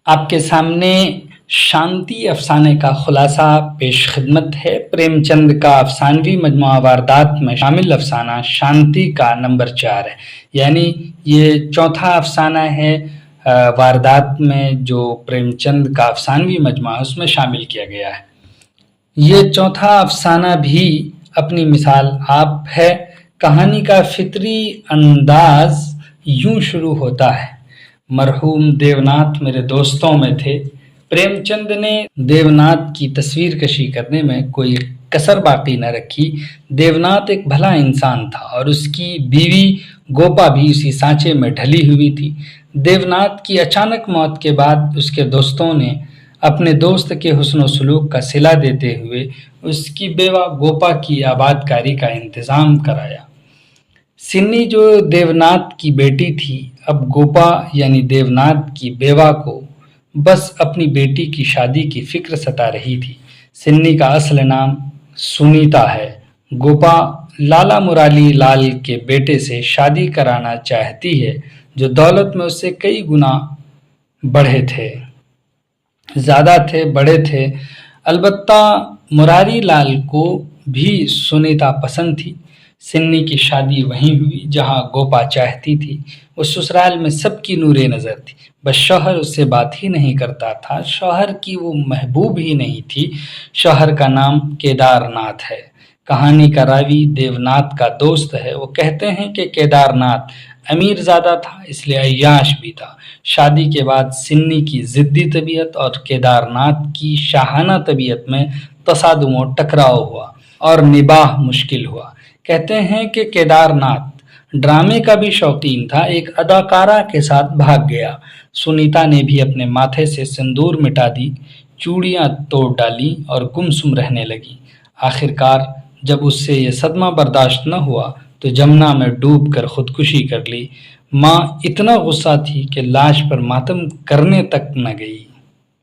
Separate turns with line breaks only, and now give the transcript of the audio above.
آپ کے سامنے شانتی افسانے کا خلاصہ پیش خدمت ہے۔ پریم چند کا افسانوی مجموعہ واردات میں شامل افسانہ شانتی کا نمبر 4 ہے، یعنی یہ چوتھا افسانہ ہے واردات میں جو پریم چند کا افسانوی مجموعہ اس میں شامل کیا گیا ہے۔ یہ چوتھا افسانہ بھی اپنی مثال آپ ہے۔ کہانی کا فطری انداز یوں شروع ہوتا ہے: مرحوم دیوناتھ میرے دوستوں میں تھے۔ پریم چند نے دیوناتھ کی تصویر کشی کرنے میں کوئی کسر باقی نہ رکھی۔ دیوناتھ ایک بھلا انسان تھا اور اس کی بیوی گوپا بھی اسی سانچے میں ڈھلی ہوئی تھی۔ دیوناتھ کی اچانک موت کے بعد اس کے دوستوں نے اپنے دوست کے حسن و سلوک کا صلہ دیتے ہوئے اس کی بیوہ گوپا کی آباد کاری کا انتظام کرایا۔ سنی جو دیوناتھ کی بیٹی تھی، اب گوپا یعنی دیوناتھ کی بیوہ کو بس اپنی بیٹی کی شادی کی فکر ستا رہی تھی۔ سنی کا اصل نام سنیتا ہے۔ گوپا لالا مرالی لال کے بیٹے سے شادی کرانا چاہتی ہے جو دولت میں اس سے کئی گنا زیادہ تھے، بڑے تھے۔ البتہ مراری لال کو بھی سنیتا پسند تھی۔ سنی کی شادی وہیں ہوئی جہاں گوپا چاہتی تھی۔ وہ سسرال میں سب کی نور نظر تھی، بس شوہر اس سے بات ہی نہیں کرتا تھا۔ شوہر کی وہ محبوب ہی نہیں تھی۔ شوہر کا نام کیدار ناتھ ہے۔ کہانی کا راوی دیوناتھ کا دوست ہے۔ وہ کہتے ہیں کہ کیدار ناتھ امیر زادہ تھا، اس لیے عیاش بھی تھا۔ شادی کے بعد سنی کی ضدی طبیعت اور کیدار ناتھ کی شاہانہ طبیعت میں تصادم و ٹکراؤ ہوا اور نباہ مشکل ہوا۔ کہتے ہیں کہ کیدار ناتھ ڈرامے کا بھی شوقین تھا۔ ایک اداکارہ کے ساتھ بھاگ گیا۔ سنیتا نے بھی اپنے ماتھے سے سندور مٹا دی، چوڑیاں توڑ ڈالیں اور گمسم رہنے لگی۔ آخرکار جب اس سے یہ صدمہ برداشت نہ ہوا تو جمنا میں ڈوب کر خودکشی کر لی۔ ماں اتنا غصہ تھی کہ لاش پر ماتم کرنے تک نہ گئی۔